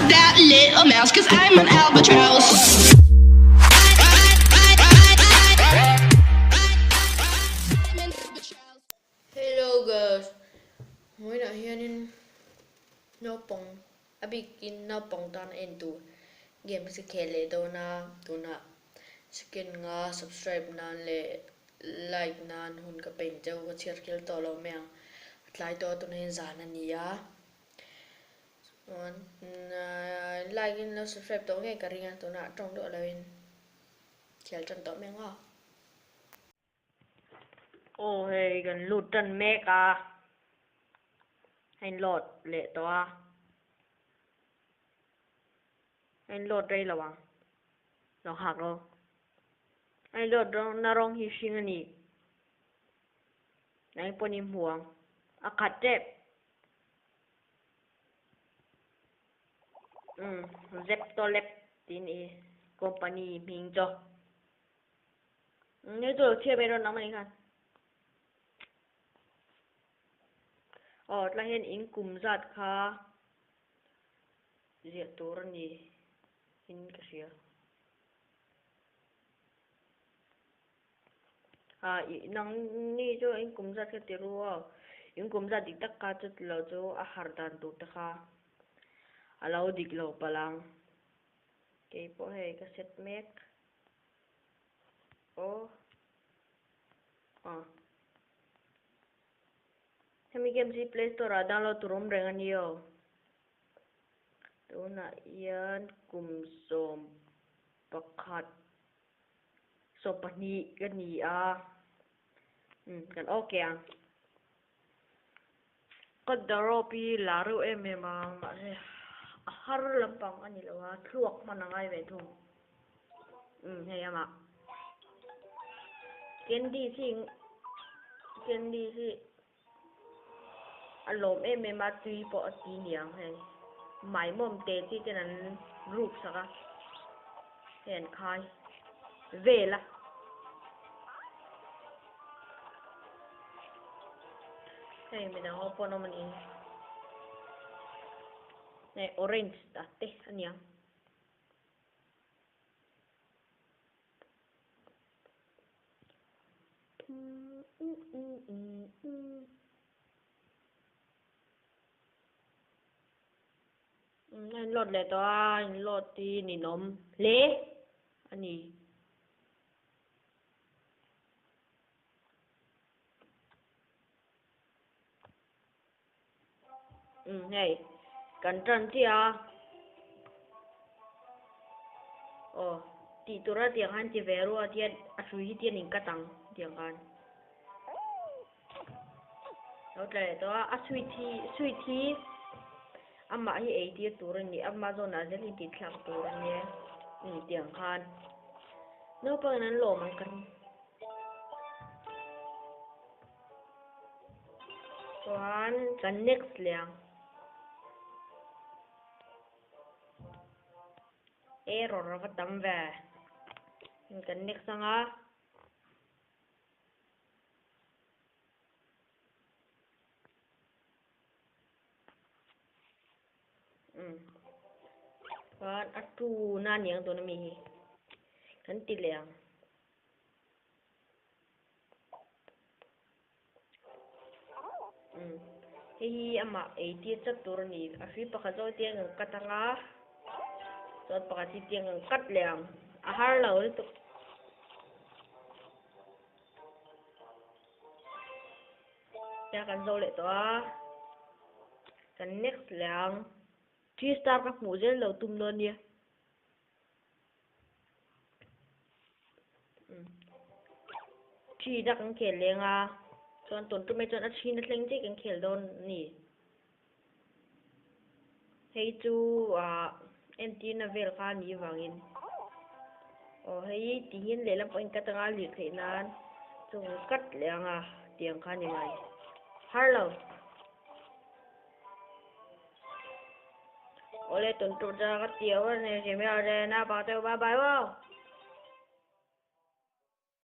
that little mouse, 'cause I'm an albatross. Hello guys, mới đã hiện nó bóng abikin nó bóng tan into game si khele do na tuna skin nga subscribe nan le like nan hun ka pen jo ka circle to lo meng tlai to tuna hin zan ania on like in lo subscribe to nge ka ringa tuna trong do lawin khel chan to meng a ô hey gần lụt chân mẹ cả anh lột lệ toa anh lột đây là bằng nóหักrồi anh lột nó rong hi sinh anh nhỉ anh pon im huang à cắt đẹp dép to lép tin ý company mình cho nếu tôi chưa biết đâu nắm anh看là hiện in cùng giặt kha diệt tổ ra nhỉ in cái gì nang ni cho in cùng giặt cái tiru in cùng giặt đi tất cả chút lâu cho ahar dan tu ta kha alau dik lo palang cái po hay cái set make Kami game si Play Store download turun dengan yo. Tu na iyan kumsom pakat sopani gani kan okay ang. Kadaro pi laro memang masih har lampang ani lawa thuak manangai ve thum. Hay ama. Candy si alom ma tui po ti niang hay mai mom te ti chanan group saka hen khai về la hey mình đang open nó mình này orange ta te aniang anh lột lại to anh lột thì nỉ nôm lé anh nhỉ này cẩn thận chứ thì tôi ra tiếng Hàn chỉ về rồi thì suy tiền những cái tăng tiếng Hàn lột lại to suy thì amma hi ei ti turan ni Amazon azeli ti thlak turan ye ni tiang khan no pa nan lo man kan one kan next liang error ra tam ve kan next anga kan atu nan yang to na mi kan ti liang hi ama ei ti chat tur ni a fi pa kha zo tiang katanga chot pa ti tiang kat liang a har lo tu ya kan zo le to kan next liang 3 star các mũ dễ lâu tum luôn nha chỉ đã cần khel lên chọn tuần tụi mày chọn ăn xin lên chứ cần khel đòn nỉ hay chú em tin là về là nỉ vàng hay tin lấy làm anh cắt ngang liệt thế nan chúng cắt lên tiếng khan như này hello oleh tuntut jaga tiawan ni si Mel na patay bye bye wow.